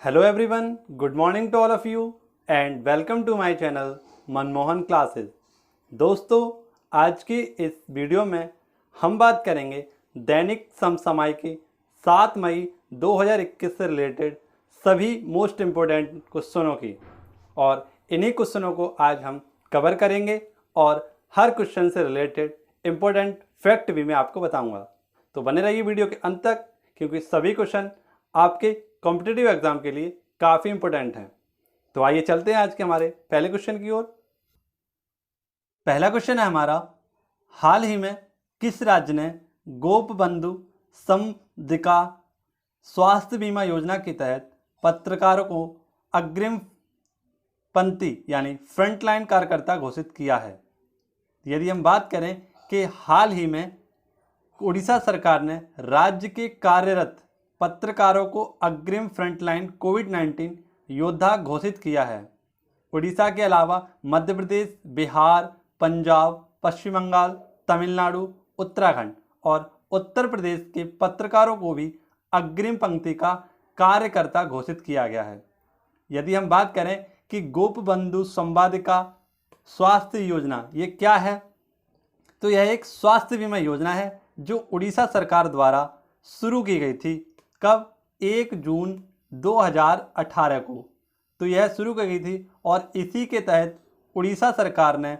Hello everyone, good morning to all of you and welcome to my channel Manmohan classes. दोस्तों, आज की इस video में हम बात करेंगे दैनिक समसामयिकी 7 मई 2021 से रिलेटेड सभी मोस्ट इम्पोर्टेंट क्वेश्चनों की, और इन्हीं क्वेश्चनों को आज हम कवर करेंगे और हर क्वेश्चन से रिलेटेड इम्पोर्टेंट फैक्ट भी मैं आपको बताऊंगा। तो बने रहिए वीडियो के अंत तक, क्योंकि सभी क्वेश्चन आपके कॉम्पिटिटिव एग्जाम के लिए काफ़ी इंपॉर्टेंट हैं। तो आइए चलते हैं आज के हमारे पहले क्वेश्चन की ओर। पहला क्वेश्चन है हमारा, हाल ही में किस राज्य ने गोपबंधु समदिका स्वास्थ्य बीमा योजना के तहत पत्रकारों को अग्रिम पंक्ति यानी फ्रंटलाइन कार्यकर्ता घोषित किया है? यदि हम बात करें कि हाल ही में उड़ीसा सरकार ने राज्य के कार्यरत पत्रकारों को अग्रिम फ्रंटलाइन कोविड-19 योद्धा घोषित किया है। उड़ीसा के अलावा मध्य प्रदेश, बिहार, पंजाब, पश्चिम बंगाल, तमिलनाडु, उत्तराखंड और उत्तर प्रदेश के पत्रकारों को भी अग्रिम पंक्ति का कार्यकर्ता घोषित किया गया है। यदि हम बात करें कि गोपबंधु संवादिका स्वास्थ्य योजना ये क्या है, तो यह एक स्वास्थ्य बीमा योजना है जो उड़ीसा सरकार द्वारा शुरू की गई थी। कब? 1 जून 2018 को तो यह शुरू की गई थी, और इसी के तहत उड़ीसा सरकार ने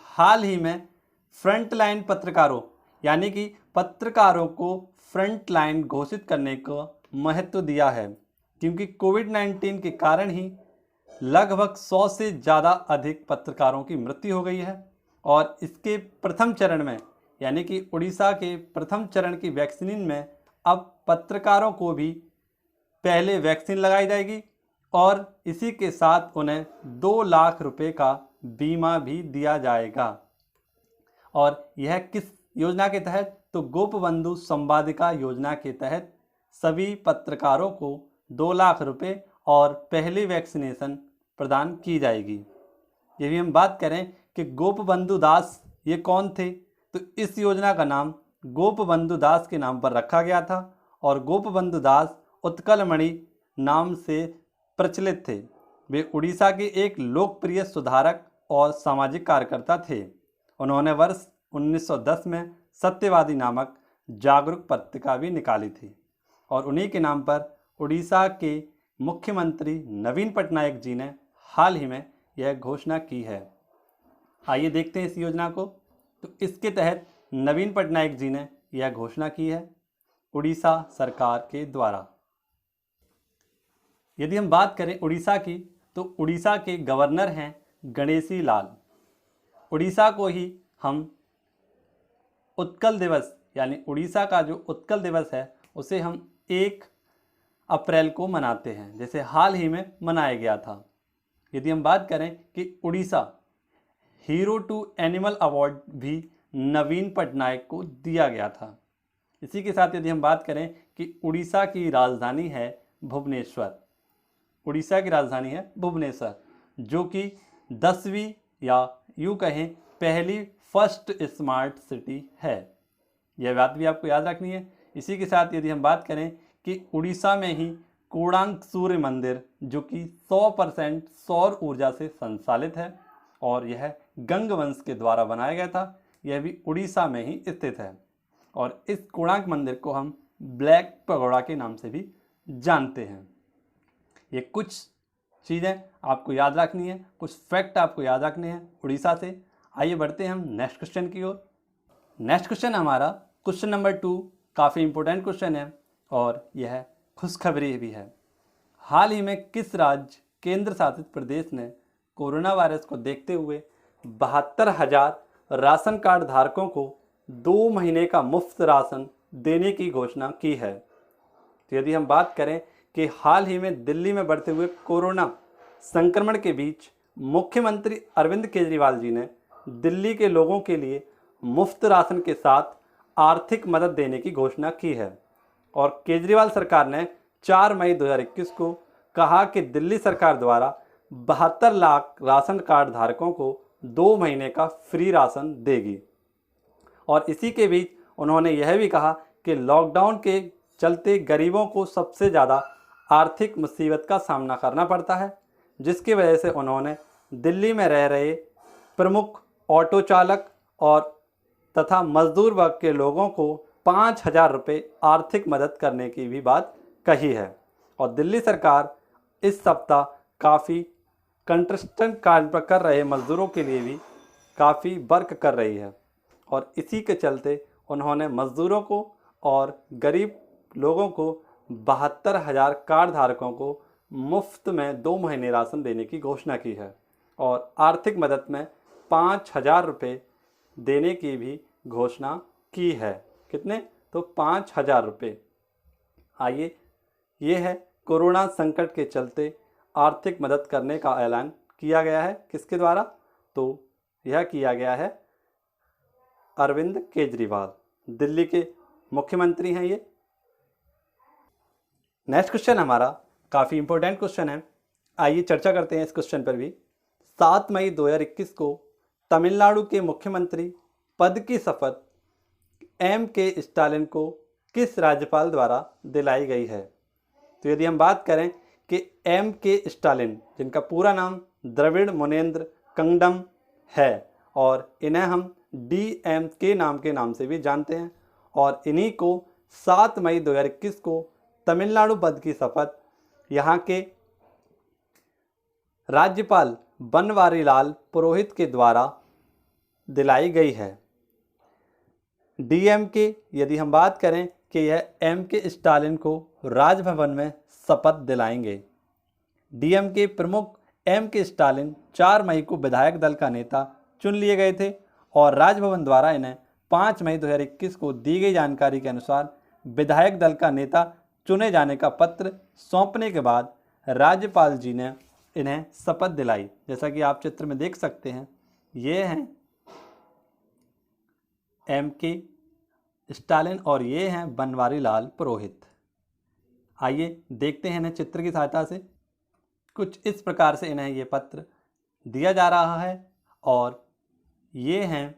हाल ही में फ्रंटलाइन पत्रकारों यानी कि पत्रकारों को फ्रंटलाइन घोषित करने को महत्व दिया है, क्योंकि कोविड-19 के कारण ही लगभग 100 से ज़्यादा अधिक पत्रकारों की मृत्यु हो गई है। और इसके प्रथम चरण में यानी कि उड़ीसा के प्रथम चरण की वैक्सीन में अब पत्रकारों को भी पहले वैक्सीन लगाई जाएगी, और इसी के साथ उन्हें 2 लाख रुपए का बीमा भी दिया जाएगा। और यह किस योजना के तहत? तो गोपबंधु संवादिका योजना के तहत सभी पत्रकारों को 2 लाख रुपए और पहली वैक्सीनेशन प्रदान की जाएगी। यदि हम बात करें कि गोपबंधु दास ये कौन थे, तो इस योजना का नाम गोपबंधु दास के नाम पर रखा गया था, और गोपबंधु दास उत्कलमणि नाम से प्रचलित थे। वे उड़ीसा के एक लोकप्रिय सुधारक और सामाजिक कार्यकर्ता थे। उन्होंने वर्ष 1910 में सत्यवादी नामक जागरूक पत्रिका भी निकाली थी, और उन्हीं के नाम पर उड़ीसा के मुख्यमंत्री नवीन पटनायक जी ने हाल ही में यह घोषणा की है। आइए देखते हैं इस योजना को। तो इसके तहत नवीन पटनायक जी ने यह घोषणा की है उड़ीसा सरकार के द्वारा। यदि हम बात करें उड़ीसा की, तो उड़ीसा के गवर्नर हैं गणेशी लाल। उड़ीसा को ही हम उत्कल दिवस यानी उड़ीसा का जो उत्कल दिवस है उसे हम 1 अप्रैल को मनाते हैं, जैसे हाल ही में मनाया गया था। यदि हम बात करें कि Orissa hero to animal award भी नवीन पटनायक को दिया गया था। इसी के साथ यदि हम बात करें कि उड़ीसा की राजधानी है भुवनेश्वर। उड़ीसा की राजधानी है भुवनेश्वर, जो कि 10वीं या यूँ कहें पहली फर्स्ट स्मार्ट सिटी है। यह बात भी आपको याद रखनी है। इसी के साथ यदि हम बात करें कि उड़ीसा में ही कोणार्क सूर्य मंदिर, जो कि 100% सौर ऊर्जा से संचालित है और यह गंग वंश के द्वारा बनाया गया था, यह भी उड़ीसा में ही स्थित है। और इस कोणार्क मंदिर को हम ब्लैक पगोड़ा के नाम से भी जानते हैं। ये कुछ चीज़ें आपको याद रखनी है, कुछ फैक्ट आपको याद रखने हैं उड़ीसा से। आइए बढ़ते हैं हम नेक्स्ट क्वेश्चन की ओर। नेक्स्ट क्वेश्चन हमारा क्वेश्चन नंबर 2 काफ़ी इंपॉर्टेंट क्वेश्चन है, और यह खुशखबरी भी है। हाल ही में किस राज्य केंद्र शासित प्रदेश ने कोरोना वायरस को देखते हुए 72,000 राशन कार्ड धारकों को 2 महीने का मुफ्त राशन देने की घोषणा की है? तो यदि हम बात करें कि हाल ही में दिल्ली में बढ़ते हुए कोरोना संक्रमण के बीच मुख्यमंत्री अरविंद केजरीवाल जी ने दिल्ली के लोगों के लिए मुफ्त राशन के साथ आर्थिक मदद देने की घोषणा की है। और केजरीवाल सरकार ने 4 मई 2021 को कहा कि दिल्ली सरकार द्वारा 72 लाख राशन कार्ड धारकों को 2 महीने का फ्री राशन देगी। और इसी के बीच उन्होंने यह भी कहा कि लॉकडाउन के चलते गरीबों को सबसे ज़्यादा आर्थिक मुसीबत का सामना करना पड़ता है, जिसकी वजह से उन्होंने दिल्ली में रह रहे प्रमुख ऑटो चालक और तथा मजदूर वर्ग के लोगों को 5,000 रुपये आर्थिक मदद करने की भी बात कही है। और दिल्ली सरकार इस सप्ताह काफ़ी कंस्ट्रक्शन कार्य कर रहे मजदूरों के लिए भी काफ़ी वर्क कर रही है, और इसी के चलते उन्होंने मजदूरों को और गरीब लोगों को 72,000 कार्ड धारकों को मुफ्त में 2 महीने राशन देने की घोषणा की है, और आर्थिक मदद में 5,000 रुपये देने की भी घोषणा की है। कितने? तो 5,000 रुपये। आइए, ये है कोरोना संकट के चलते आर्थिक मदद करने का ऐलान किया गया है। किसके द्वारा? तो यह किया गया है अरविंद केजरीवाल, दिल्ली के मुख्यमंत्री हैं ये। नेक्स्ट क्वेश्चन हमारा काफ़ी इंपॉर्टेंट क्वेश्चन है, आइए चर्चा करते हैं इस क्वेश्चन पर भी। 7 मई 2021 को तमिलनाडु के मुख्यमंत्री पद की शपथ M.K. स्टालिन को किस राज्यपाल द्वारा दिलाई गई है? तो यदि हम बात करें कि M.K. स्टालिन, जिनका पूरा नाम द्रविड़ मुनेंद्र कंगडम है और इन्हें हम DMK नाम से भी जानते हैं, और इन्हीं को 7 मई 2021 को तमिलनाडु पद की शपथ यहाँ के राज्यपाल बनवारीलाल पुरोहित के द्वारा दिलाई गई है। DMK, यदि हम बात करें कि यह M.K. स्टालिन को राजभवन में शपथ दिलाएंगे। DMK प्रमुख M.K. स्टालिन 4 मई को विधायक दल का नेता चुन लिए गए थे, और राजभवन द्वारा इन्हें 5 मई 2021 को दी गई जानकारी के अनुसार विधायक दल का नेता चुने जाने का पत्र सौंपने के बाद राज्यपाल जी ने इन्हें शपथ दिलाई। जैसा कि आप चित्र में देख सकते हैं, ये हैं M.K. स्टालिन और ये हैं बनवारीलाल पुरोहित। आइए देखते हैं इन्हें चित्र की सहायता से। कुछ इस प्रकार से इन्हें ये पत्र दिया जा रहा है, और ये हैं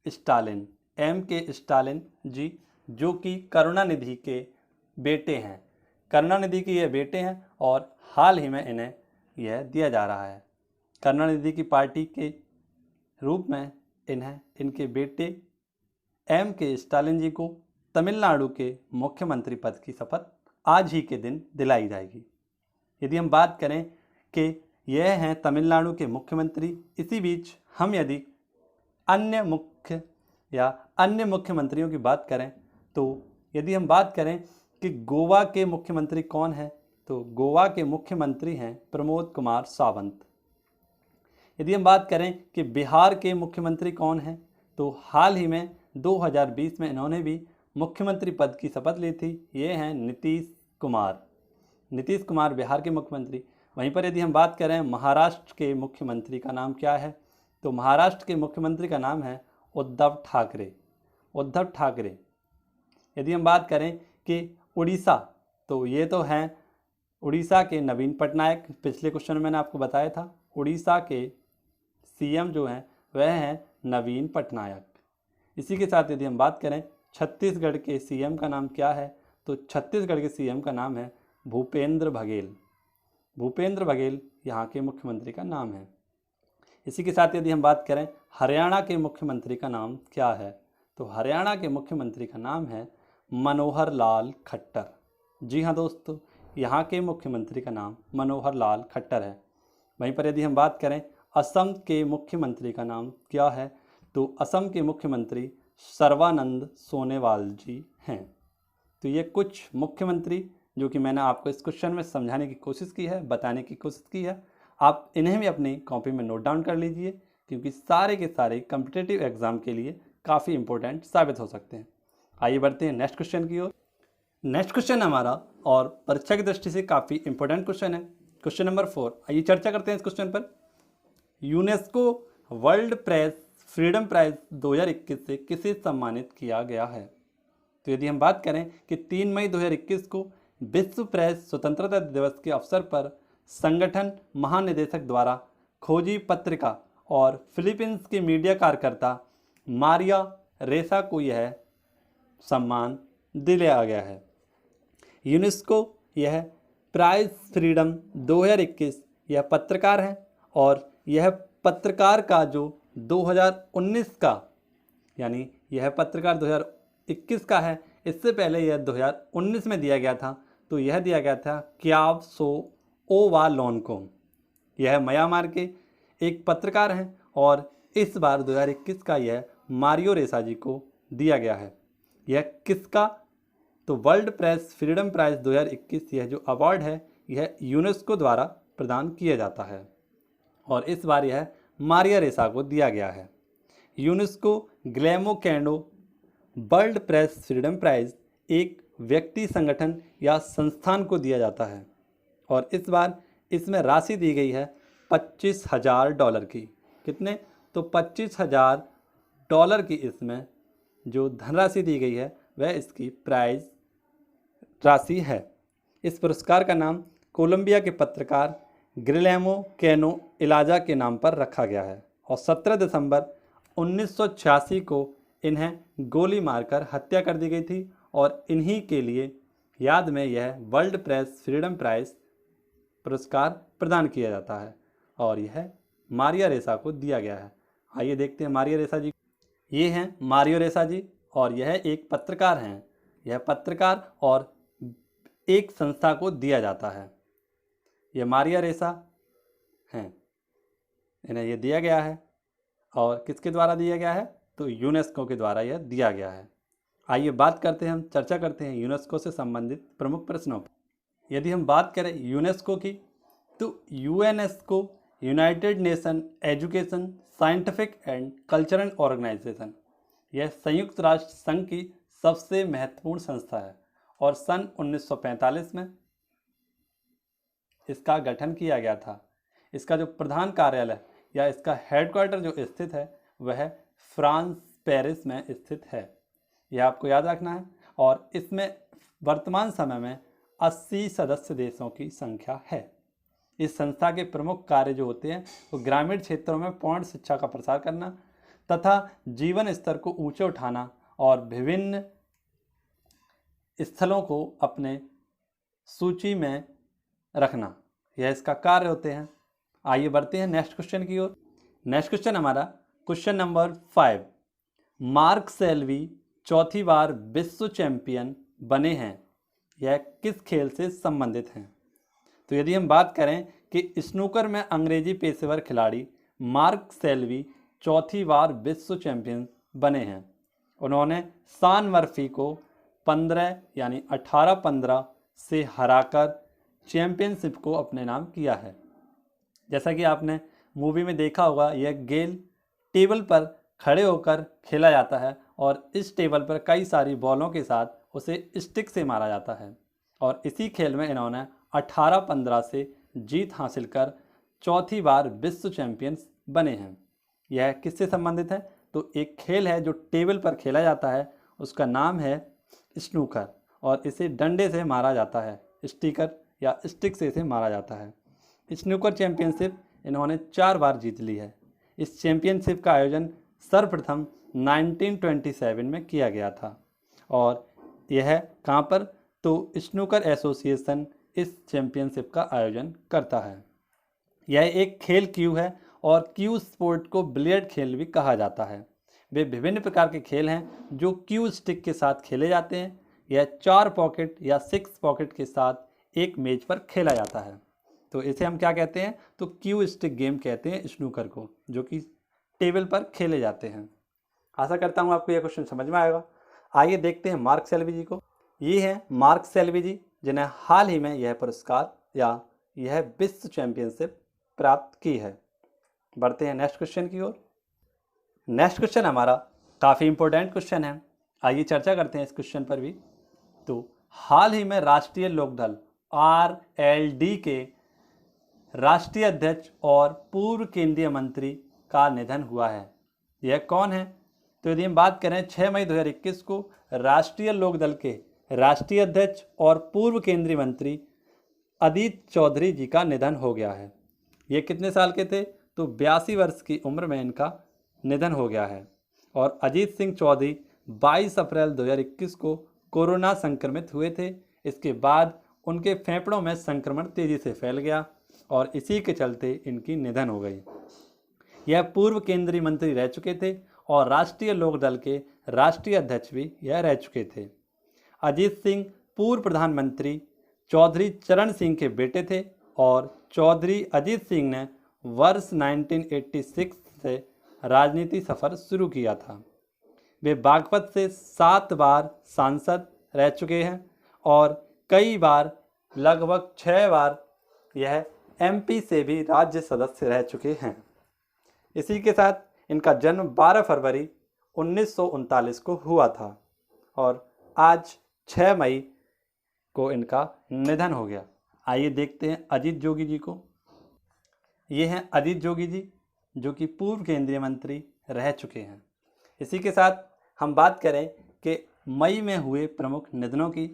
स्टालिन, M.K. स्टालिन जी, जो कि करुणानिधि के बेटे हैं। करुणानिधि के ये बेटे हैं, और हाल ही में इन्हें यह दिया जा रहा है। करुणानिधि की पार्टी के रूप में इन्हें इनके बेटे M.K. स्टालिन जी को तमिलनाडु के मुख्यमंत्री पद की शपथ आज ही के दिन दिलाई जाएगी। यदि हम बात करें कि यह हैं तमिलनाडु के मुख्यमंत्री, इसी बीच हम यदि अन्य मुख्यमंत्रियों की बात करें, तो यदि हम बात करें कि गोवा के मुख्यमंत्री कौन हैं, तो गोवा के मुख्यमंत्री हैं प्रमोद कुमार सावंत। यदि हम बात करें कि बिहार के मुख्यमंत्री कौन हैं, तो हाल ही में 2020 में इन्होंने भी मुख्यमंत्री पद की शपथ ली थी। ये हैं नीतीश कुमार। नीतीश कुमार बिहार के मुख्यमंत्री। वहीं पर यदि हम बात करें महाराष्ट्र के मुख्यमंत्री का नाम क्या है, तो महाराष्ट्र के मुख्यमंत्री का नाम है उद्धव ठाकरे। उद्धव ठाकरे। यदि हम बात करें कि उड़ीसा, तो ये तो हैं उड़ीसा के नवीन पटनायक। पिछले क्वेश्चन में मैंने आपको बताया था, उड़ीसा के CM जो हैं वह हैं नवीन पटनायक। इसी के साथ यदि हम बात करें छत्तीसगढ़ के CM का नाम क्या है, तो छत्तीसगढ़ के CM का नाम है भूपेंद्र बघेल। भूपेंद्र बघेल यहाँ के मुख्यमंत्री का नाम है। इसी के साथ यदि हम बात करें हरियाणा के मुख्यमंत्री का नाम क्या है, तो हरियाणा के मुख्यमंत्री का नाम है मनोहर लाल खट्टर। जी हाँ दोस्तों, यहाँ के मुख्यमंत्री का नाम मनोहर लाल खट्टर है। वहीं पर यदि हम बात करें असम के मुख्यमंत्री का नाम क्या है, तो असम के मुख्यमंत्री सर्बानंद सोनोवाल जी हैं। तो ये कुछ मुख्यमंत्री जो कि मैंने आपको इस क्वेश्चन में समझाने की कोशिश की है, बताने की कोशिश की है। आप इन्हें भी अपनी कॉपी में नोट डाउन कर लीजिए, क्योंकि सारे के सारे कॉम्पिटिटिव एग्जाम के लिए काफ़ी इंपॉर्टेंट साबित हो सकते हैं। आइए बढ़ते हैं नेक्स्ट क्वेश्चन की ओर। नेक्स्ट क्वेश्चन हमारा और परीक्षा की दृष्टि से काफ़ी इंपॉर्टेंट क्वेश्चन है, क्वेश्चन नंबर 4। आइए चर्चा करते हैं इस क्वेश्चन पर। UNESCO world press freedom prize 2021 से किसे सम्मानित किया गया है? तो यदि हम बात करें कि 3 मई 2021 को विश्व प्रेस स्वतंत्रता दिवस के अवसर पर संगठन महानिदेशक द्वारा खोजी पत्रिका और फिलीपींस के मीडिया कार्यकर्ता मारिया रेसा को यह सम्मान दिलाया गया है। यूनेस्को यह प्राइज फ्रीडम 2021 यह पत्रकार हैं और यह पत्रकार का जो 2019 का, यानी यह पत्रकार 2021 का है, इससे पहले यह 2019 में दिया गया था। तो यह दिया गया था क्याव सो ओवा लोनकोम। यह म्यांमार के एक पत्रकार हैं और इस बार 2021 का यह मारियो रेसा जी को दिया गया है। यह किसका? तो वर्ल्ड प्रेस फ्रीडम प्राइज 2021 यह जो अवार्ड है यह यूनेस्को द्वारा प्रदान किया जाता है और इस बार यह मारिया रेसा को दिया गया है। UNESCO Guillermo Cano World press freedom Prize एक व्यक्ति, संगठन या संस्थान को दिया जाता है और इस बार इसमें राशि दी गई है $25,000 की। कितने? तो $25,000 की इसमें जो धनराशि दी गई है वह इसकी प्राइज राशि है। इस पुरस्कार का नाम कोलंबिया के पत्रकार गिलेर्मो कैनो इलाजा के नाम पर रखा गया है और 17 दिसंबर 1986 को इन्हें गोली मारकर हत्या कर दी गई थी और इन्हीं के लिए याद में यह वर्ल्ड प्रेस फ्रीडम प्राइज पुरस्कार प्रदान किया जाता है और यह मारिया रेसा को दिया गया है। आइए देखते हैं मारिया रेसा जी। ये हैं मारियो रेसा जी और यह एक पत्रकार हैं। यह पत्रकार और एक संस्था को दिया जाता है। यह मारिया रेसा हैं, इन्हें यह दिया गया है और किसके द्वारा दिया गया है? तो यूनेस्को के द्वारा यह दिया गया है। आइए बात करते हैं, हम चर्चा करते हैं यूनेस्को से संबंधित प्रमुख प्रश्नों पर। यदि हम बात करें यूनेस्को की, तो UNESCO United Nation Education Scientific and Cultural Organization, यह संयुक्त राष्ट्र संघ की सबसे महत्वपूर्ण संस्था है और सन 1945 में इसका गठन किया गया था। इसका जो प्रधान कार्यालय या इसका हेडक्वार्टर जो स्थित है वह फ्रांस पेरिस में स्थित है, यह आपको याद रखना है। और इसमें वर्तमान समय में 80 सदस्य देशों की संख्या है। इस संस्था के प्रमुख कार्य जो होते हैं वो ग्रामीण क्षेत्रों में पूर्ण शिक्षा का प्रसार करना तथा जीवन स्तर को ऊंचे उठाना और विभिन्न स्थलों को अपने सूची में रखना, यह इसका कार्य होते हैं। आइए बढ़ते हैं नेक्स्ट क्वेश्चन की ओर। नेक्स्ट क्वेश्चन हमारा क्वेश्चन नंबर 5। मार्क सेल्वी चौथी बार विश्व चैंपियन बने हैं, यह किस खेल से संबंधित हैं? तो यदि हम बात करें कि स्नूकर में अंग्रेजी पेशेवर खिलाड़ी मार्क सेल्वी चौथी बार विश्व चैंपियन बने हैं। उन्होंने सान मर्फी को 18-15 से हराकर चैंपियनशिप को अपने नाम किया है। जैसा कि आपने मूवी में देखा होगा, यह गेम टेबल पर खड़े होकर खेला जाता है और इस टेबल पर कई सारी बॉलों के साथ उसे स्टिक से मारा जाता है और इसी खेल में इन्होंने 18-15 से जीत हासिल कर चौथी बार विश्व चैंपियंस बने हैं। यह किससे संबंधित है? तो एक खेल है जो टेबल पर खेला जाता है, उसका नाम है स्नूकर और इसे डंडे से मारा जाता है, स्टिकर या स्टिक से इसे मारा जाता है। स्नूकर चैंपियनशिप इन्होंने 4 बार जीत ली है। इस चैंपियनशिप का आयोजन सर्वप्रथम 1927 में किया गया था और यह कहाँ पर? तो स्नूकर एसोसिएशन इस चैंपियनशिप का आयोजन करता है। यह एक खेल क्यू है और क्यू स्पोर्ट को बिलियर्ड खेल भी कहा जाता है। वे विभिन्न प्रकार के खेल हैं जो क्यू स्टिक के साथ खेले जाते हैं। यह 4 पॉकेट या 6 पॉकेट के साथ एक मेज पर खेला जाता है। तो इसे हम क्या कहते हैं? तो क्यू स्टिक गेम कहते हैं स्नूकर को, जो कि टेबल पर खेले जाते हैं। आशा करता हूँ आपको यह क्वेश्चन समझ में आएगा। आइए देखते हैं मार्क सेल्वी जी को। ये हैं मार्क सेल्वी जी, जिन्हें हाल ही में यह पुरस्कार या यह विश्व चैंपियनशिप प्राप्त की है। बढ़ते हैं नेक्स्ट क्वेश्चन की ओर। नेक्स्ट क्वेश्चन हमारा काफ़ी इंपॉर्टेंट क्वेश्चन है, आइए चर्चा करते हैं इस क्वेश्चन पर भी। तो हाल ही में राष्ट्रीय लोकदल RLD के राष्ट्रीय अध्यक्ष और पूर्व केंद्रीय मंत्री का निधन हुआ है। यह कौन है? तो यदि हम बात करें 6 मई 2021 को राष्ट्रीय लोकदल के राष्ट्रीय अध्यक्ष और पूर्व केंद्रीय मंत्री अदित चौधरी जी का निधन हो गया है। ये कितने साल के थे? तो 82 वर्ष की उम्र में इनका निधन हो गया है और अजीत सिंह चौधरी 22 अप्रैल 2021 को कोरोना संक्रमित हुए थे। इसके बाद उनके फेफड़ों में संक्रमण तेजी से फैल गया और इसी के चलते इनकी निधन हो गई। यह पूर्व केंद्रीय मंत्री रह चुके थे और राष्ट्रीय लोक दल के राष्ट्रीय अध्यक्ष भी यह रह चुके थे। अजीत सिंह पूर्व प्रधानमंत्री चौधरी चरण सिंह के बेटे थे और चौधरी अजीत सिंह ने वर्ष 1986 से राजनीति सफर शुरू किया था। वे बागपत से 7 बार सांसद रह चुके हैं और कई बार लगभग 6 बार यह एमपी से भी राज्य सदस्य रह चुके हैं। इसी के साथ इनका जन्म 12 फरवरी 1939 को हुआ था और आज 6 मई को इनका निधन हो गया। आइए देखते हैं अजीत जोगी जी को। ये हैं अजीत जोगी जी, जो कि पूर्व केंद्रीय मंत्री रह चुके हैं। इसी के साथ हम बात करें कि मई में हुए प्रमुख निधनों की,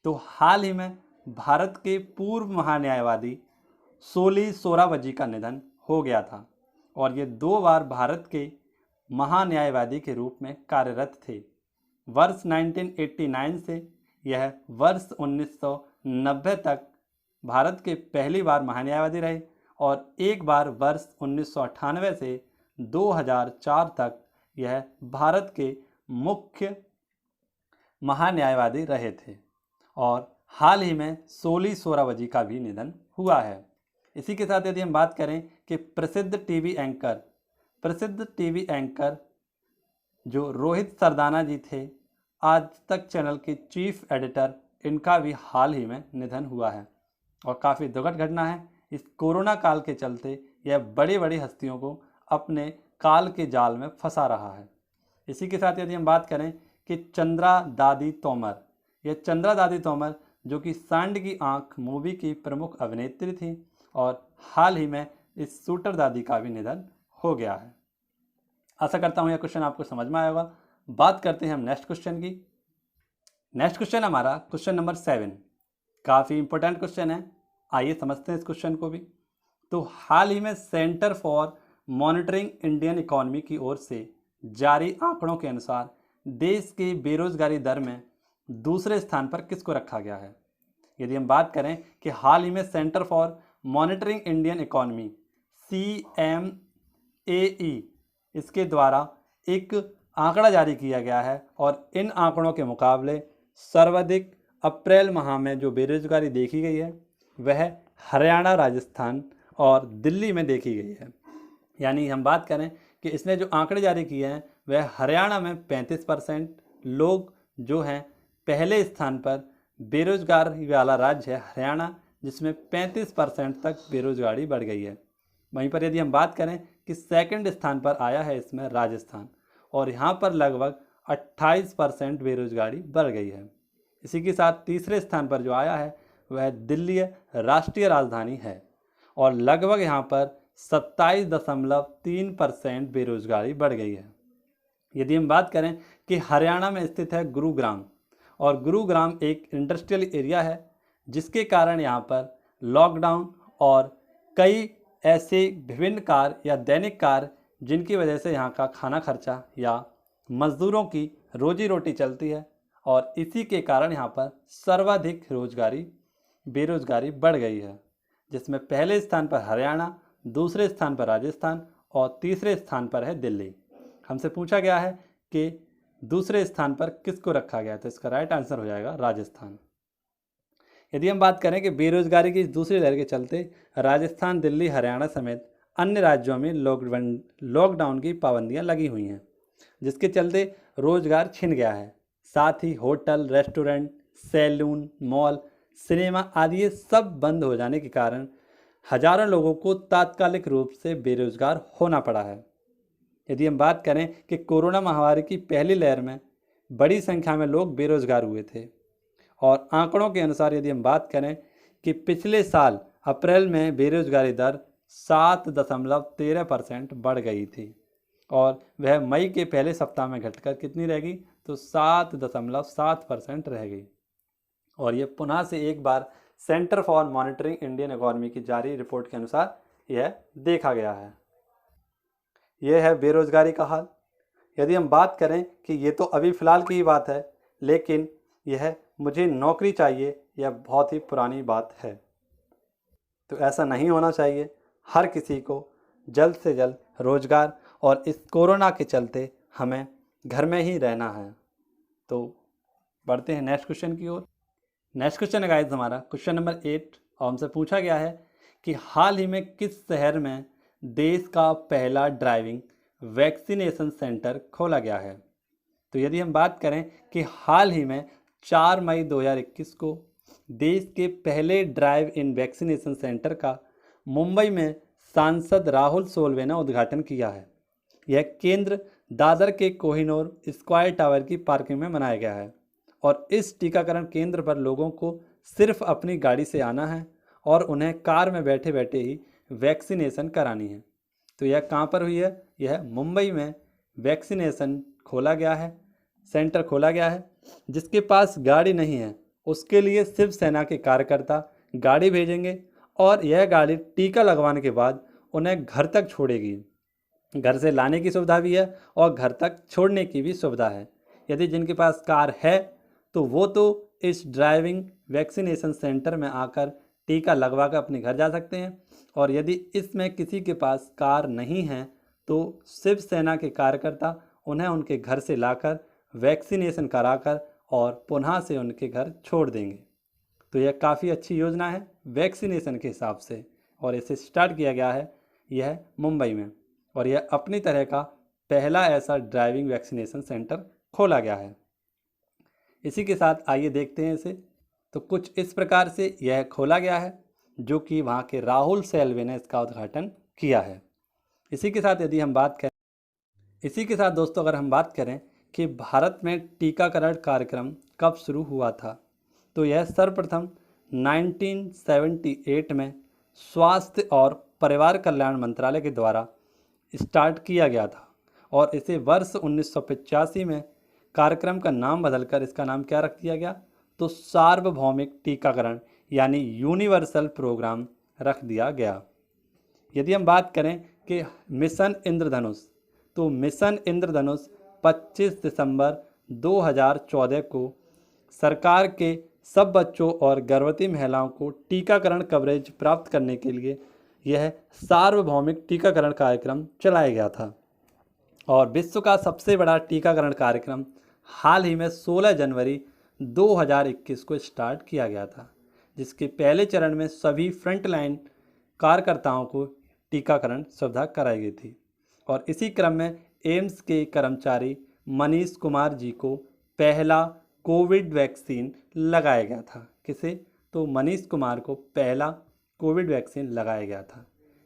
तो हाल ही में भारत के पूर्व महान्यायवादी सोली सोहरावजी का निधन हो गया था और ये 2 बार भारत के महान्यायवादी के रूप में कार्यरत थे। वर्ष 1989 से यह वर्ष 1990 तक भारत के पहली बार महान्यायवादी रहे और एक बार वर्ष 1998 से 2004 तक यह भारत के मुख्य महान्यायवादी रहे थे और हाल ही में सोली सोहरावजी का भी निधन हुआ है। इसी के साथ यदि हम बात करें कि प्रसिद्ध टीवी एंकर जो रोहित सरदाना जी थे, आज तक चैनल के चीफ एडिटर, इनका भी हाल ही में निधन हुआ है और काफ़ी दुखद घटना है। इस कोरोना काल के चलते यह बड़ी बड़ी हस्तियों को अपने काल के जाल में फंसा रहा है। इसी के साथ यदि हम बात करें कि चंद्रा दादी तोमर जो कि सांड की आंख मूवी की प्रमुख अभिनेत्री थी और हाल ही में इस शूटर दादी का भी निधन हो गया है। आशा करता हूँ यह क्वेश्चन आपको समझ में आया होगा। बात करते हैं हम नेक्स्ट क्वेश्चन की। नेक्स्ट क्वेश्चन हमारा क्वेश्चन नंबर 7, काफ़ी इंपॉर्टेंट क्वेश्चन है। आइए समझते हैं इस क्वेश्चन को भी। तो हाल ही में centre for Monitoring Indian Economy की ओर से जारी आंकड़ों के अनुसार देश की बेरोजगारी दर में दूसरे स्थान पर किसको रखा गया है? यदि हम बात करें कि हाल ही में centre for Monitoring Indian economy CMAE इसके द्वारा एक आंकड़ा जारी किया गया है और इन आंकड़ों के मुकाबले सर्वाधिक अप्रैल माह में जो बेरोजगारी देखी गई है वह हरियाणा, राजस्थान और दिल्ली में देखी गई है। यानी हम बात करें कि इसने जो आंकड़े जारी किए हैं वह हरियाणा में 35% लोग जो हैं पहले स्थान पर बेरोजगारी वाला राज्य है हरियाणा, जिसमें 35% तक बेरोजगारी बढ़ गई है। वहीं पर यदि हम बात करें कि सेकंड स्थान पर आया है इसमें राजस्थान और यहाँ पर लगभग 28% बेरोजगारी बढ़ गई है। इसी के साथ तीसरे स्थान पर जो आया है वह दिल्ली राष्ट्रीय राजधानी है और लगभग यहाँ पर 27.3% बेरोजगारी बढ़ गई है। यदि हम बात करें कि हरियाणा में स्थित है गुरुग्राम और गुरुग्राम एक इंडस्ट्रियल एरिया है, जिसके कारण यहाँ पर लॉकडाउन और कई ऐसे विभिन्न कार्य या दैनिक कार्य जिनकी वजह से यहाँ का खाना खर्चा या मजदूरों की रोजी रोटी चलती है और इसी के कारण यहाँ पर सर्वाधिक बेरोजगारी बढ़ गई है, जिसमें पहले स्थान पर हरियाणा, दूसरे स्थान पर राजस्थान और तीसरे स्थान पर है दिल्ली। हमसे पूछा गया है कि दूसरे स्थान पर किसको रखा गया, तो इसका राइट आंसर हो जाएगा राजस्थान। यदि हम बात करें कि बेरोजगारी की दूसरी लहर के चलते राजस्थान, दिल्ली, हरियाणा समेत अन्य राज्यों में लॉकडाउन की पाबंदियां लगी हुई हैं, जिसके चलते रोजगार छिन गया है। साथ ही hotel, restaurant, salon, mall, cinema आदि ये सब बंद हो जाने के कारण हजारों लोगों को तात्कालिक रूप से बेरोजगार होना पड़ा है। यदि हम बात करें कि कोरोना महामारी की पहली लहर में बड़ी संख्या में लोग बेरोजगार हुए थे और आंकड़ों के अनुसार यदि हम बात करें कि पिछले साल अप्रैल में बेरोजगारी दर 7.13% बढ़ गई थी और वह मई के पहले सप्ताह में घटकर कितनी रह गई, तो 7.7% रह गई। और ये पुनः से एक बार Centre for Monitoring Indian Economy की जारी रिपोर्ट के अनुसार यह देखा गया है। यह है बेरोजगारी का हाल। यदि हम बात करें कि ये तो अभी फ़िलहाल की ही बात है, लेकिन यह मुझे नौकरी चाहिए, यह बहुत ही पुरानी बात है। तो ऐसा नहीं होना चाहिए। हर किसी को जल्द से जल्द रोजगार, और इस कोरोना के चलते हमें घर में ही रहना है। तो बढ़ते हैं नेक्स्ट क्वेश्चन की ओर। नेक्स्ट क्वेश्चन है गाइस हमारा क्वेश्चन नंबर 8, और हमसे पूछा गया है कि हाल ही में किस शहर में देश का पहला ड्राइविंग वैक्सीनेशन सेंटर खोला गया है। तो यदि हम बात करें कि हाल ही में 4 मई 2021 को देश के पहले ड्राइव इन वैक्सीनेशन सेंटर का मुंबई में सांसद राहुल सोलवे ने उद्घाटन किया है। यह केंद्र दादर के कोहिनूर स्क्वायर टावर की पार्किंग में बनाया गया है, और इस टीकाकरण केंद्र पर लोगों को सिर्फ अपनी गाड़ी से आना है और उन्हें कार में बैठे बैठे ही वैक्सीनेशन करानी है। तो यह कहाँ पर हुई है? यह मुंबई में वैक्सीनेशन खोला गया है, सेंटर खोला गया है। जिसके पास गाड़ी नहीं है उसके लिए शिवसेना के कार्यकर्ता गाड़ी भेजेंगे, और यह गाड़ी टीका लगवाने के बाद उन्हें घर तक छोड़ेगी। घर से लाने की सुविधा भी है और घर तक छोड़ने की भी सुविधा है। यदि जिनके पास कार है तो वो तो इस ड्राइविंग वैक्सीनेशन सेंटर में आकर टीका लगवा कर अपने घर जा सकते हैं, और यदि इसमें किसी के पास कार नहीं है तो शिवसेना के कार्यकर्ता उन्हें उनके घर से लाकर वैक्सीनेशन कराकर और पुनः से उनके घर छोड़ देंगे। तो यह काफ़ी अच्छी योजना है वैक्सीनेशन के हिसाब से, और इसे स्टार्ट किया गया है यह मुंबई में, और यह अपनी तरह का पहला ऐसा ड्राइविंग वैक्सीनेशन सेंटर खोला गया है। इसी के साथ आइए देखते हैं इसे। तो कुछ इस प्रकार से यह खोला गया है, जो कि वहाँ के राहुल सेल्वे ने इसका उद्घाटन किया है। इसी के साथ दोस्तों अगर हम बात करें कि भारत में टीकाकरण कार्यक्रम कब शुरू हुआ था, तो यह सर्वप्रथम 1978 में स्वास्थ्य और परिवार कल्याण मंत्रालय के द्वारा स्टार्ट किया गया था, और इसे वर्ष 1985 में कार्यक्रम का नाम बदलकर इसका नाम क्या रख दिया गया, तो सार्वभौमिक टीकाकरण यानी यूनिवर्सल प्रोग्राम रख दिया गया। यदि हम बात करें कि मिशन इंद्रधनुष, तो मिशन इंद्रधनुष 25 दिसंबर 2014 को सरकार के सब बच्चों और गर्भवती महिलाओं को टीकाकरण कवरेज प्राप्त करने के लिए यह सार्वभौमिक टीकाकरण कार्यक्रम चलाया गया था। और विश्व का सबसे बड़ा टीकाकरण कार्यक्रम हाल ही में 16 जनवरी 2021 को स्टार्ट किया गया था, जिसके पहले चरण में सभी फ्रंटलाइन कार्यकर्ताओं को टीकाकरण सुविधा कराई गई थी। और इसी क्रम में एम्स के कर्मचारी मनीष कुमार जी को पहला कोविड वैक्सीन लगाया गया था। किसे? तो मनीष कुमार को पहला कोविड वैक्सीन लगाया गया था।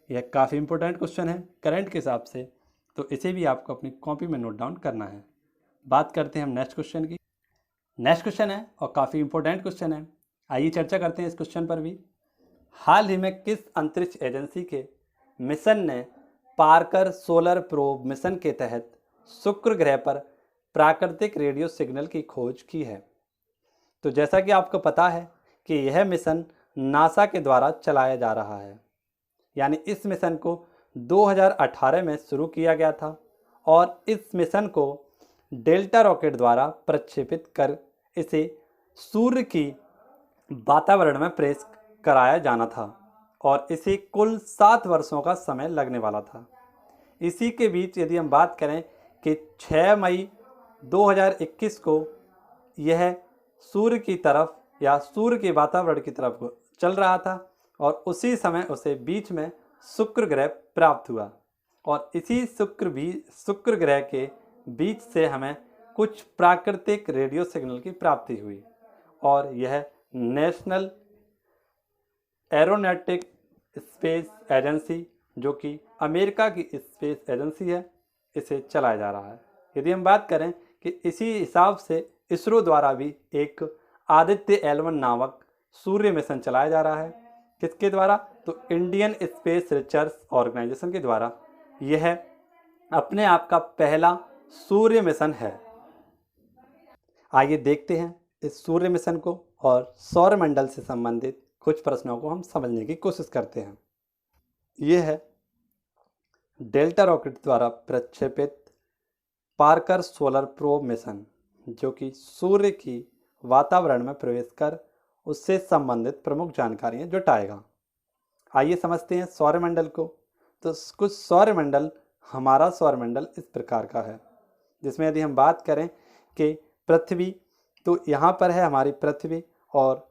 यह काफ़ी इंपॉर्टेंट क्वेश्चन है करंट के हिसाब से, तो इसे भी आपको अपनी कॉपी में नोट डाउन करना है। बात करते हैं हम नेक्स्ट क्वेश्चन की। नेक्स्ट क्वेश्चन है और काफ़ी इंपॉर्टेंट क्वेश्चन है, आइए चर्चा करते हैं इस क्वेश्चन पर भी। हाल ही में किस अंतरिक्ष एजेंसी के मिशन ने पार्कर सोलर प्रोब मिशन के तहत शुक्र ग्रह पर प्राकृतिक रेडियो सिग्नल की खोज की है? तो जैसा कि आपको पता है कि यह मिशन नासा के द्वारा चलाया जा रहा है, यानी इस मिशन को 2018 में शुरू किया गया था, और इस मिशन को डेल्टा रॉकेट द्वारा प्रक्षेपित कर इसे सूर्य की वातावरण में प्रवेश कराया जाना था, और इसे कुल 7 वर्षों का समय लगने वाला था। इसी के बीच यदि हम बात करें कि 6 मई 2021 को यह सूर्य की तरफ या सूर्य के वातावरण की तरफ चल रहा था, और उसी समय उसे बीच में शुक्र ग्रह प्राप्त हुआ, और इसी शुक्र ग्रह के बीच से हमें कुछ प्राकृतिक रेडियो सिग्नल की प्राप्ति हुई, और यह नेशनल एरोनॉटिक स्पेस एजेंसी, जो कि अमेरिका की स्पेस एजेंसी है, इसे चलाया जा रहा है। यदि हम बात करें कि इसी हिसाब से इसरो द्वारा भी एक आदित्य L1 नामक सूर्य मिशन चलाया जा रहा है। किसके द्वारा? तो इंडियन स्पेस रिसर्च ऑर्गेनाइजेशन के द्वारा। यह अपने आप का पहला सूर्य मिशन है। आइए देखते हैं इस सूर्य मिशन को, और सौरमंडल से संबंधित कुछ प्रश्नों को हम समझने की कोशिश करते हैं। यह है डेल्टा रॉकेट द्वारा प्रक्षेपित पार्कर सोलर प्रोब मिशन, जो कि सूर्य की वातावरण में प्रवेश कर उससे संबंधित प्रमुख जानकारियाँ जुटाएगा। आइए समझते हैं सौरमंडल को। तो कुछ सौरमंडल, हमारा सौरमंडल इस प्रकार का है, जिसमें यदि हम बात करें कि पृथ्वी, तो यहाँ पर है हमारी पृथ्वी, और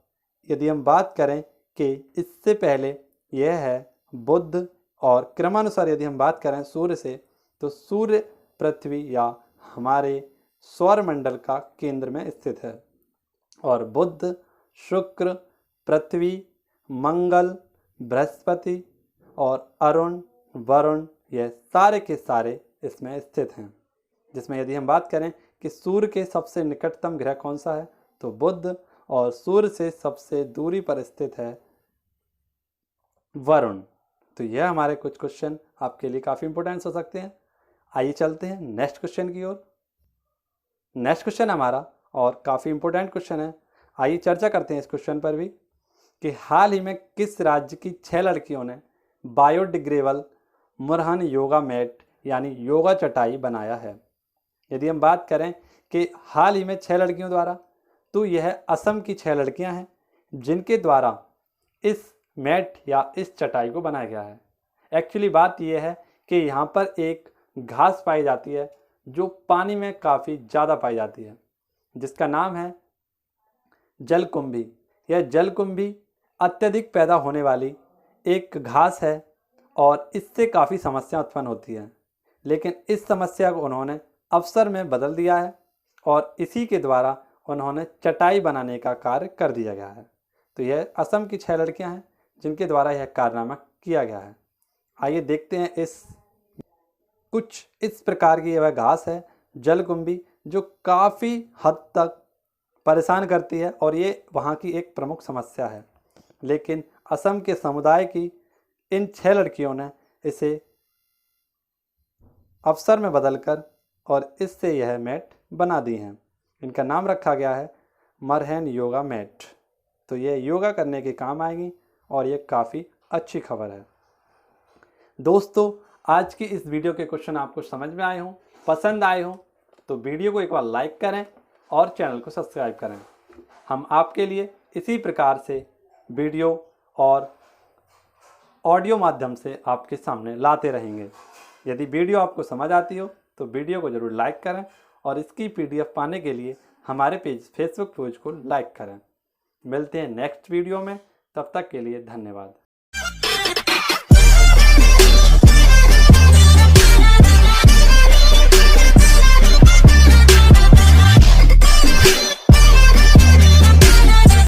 यदि हम बात करें कि इससे पहले यह है बुध, और क्रमानुसार यदि हम बात करें सूर्य से, तो सूर्य पृथ्वी या हमारे सौरमंडल का केंद्र में स्थित है, और बुध, शुक्र, पृथ्वी, मंगल, बृहस्पति और अरुण, वरुण, यह सारे के सारे इसमें स्थित हैं। जिसमें यदि हम बात करें कि सूर्य के सबसे निकटतम ग्रह कौन सा है, तो बुध, और सूर्य से सबसे दूरी पर स्थित है वरुण। तो यह हमारे कुछ क्वेश्चन आपके लिए काफ़ी इंपॉर्टेंट हो सकते हैं। आइए चलते हैं नेक्स्ट क्वेश्चन की ओर। नेक्स्ट क्वेश्चन हमारा और काफ़ी इंपॉर्टेंट क्वेश्चन है। आइए चर्चा करते हैं इस क्वेश्चन पर भी कि हाल ही में किस राज्य की 6 लड़कियों ने बायोडिग्रेडेबल मुरहन योगा मैट यानी योगा चटाई बनाया है। यदि हम बात करें कि हाल ही में 6 लड़कियों द्वारा, तो यह असम की 6 लड़कियां हैं जिनके द्वारा इस मैट या इस चटाई को बनाया गया है। एक्चुअली बात यह है कि यहाँ पर एक घास पाई जाती है जो पानी में काफ़ी ज़्यादा पाई जाती है, जिसका नाम है जलकुंभी। यह जलकुंभी अत्यधिक पैदा होने वाली एक घास है और इससे काफ़ी समस्या उत्पन्न होती है, लेकिन इस समस्या को उन्होंने अवसर में बदल दिया है और इसी के द्वारा उन्होंने चटाई बनाने का कार्य कर दिया गया है। तो यह असम की 6 लड़कियां हैं जिनके द्वारा यह कारनामा किया गया है। आइए देखते हैं कुछ इस प्रकार की यह घास है जलकुंभी, जो काफ़ी हद तक परेशान करती है और ये वहाँ की एक प्रमुख समस्या है, लेकिन असम के समुदाय की इन 6 लड़कियों ने इसे अवसर में बदलकर और इससे यह मैट बना दी हैं। इनका नाम रखा गया है मरहन योगा मैट। तो ये योगा करने के काम आएंगी और ये काफ़ी अच्छी खबर है। दोस्तों, आज की इस वीडियो के क्वेश्चन आपको समझ में आए हों, पसंद आए हों, तो वीडियो को एक बार लाइक करें और चैनल को सब्सक्राइब करें। हम आपके लिए इसी प्रकार से वीडियो और ऑडियो माध्यम से आपके सामने लाते रहेंगे। यदि वीडियो आपको समझ आती हो तो वीडियो को ज़रूर लाइक करें और इसकी PDF पाने के लिए हमारे फेसबुक पेज को लाइक करें। मिलते हैं नेक्स्ट वीडियो में, तब तक के लिए धन्यवाद।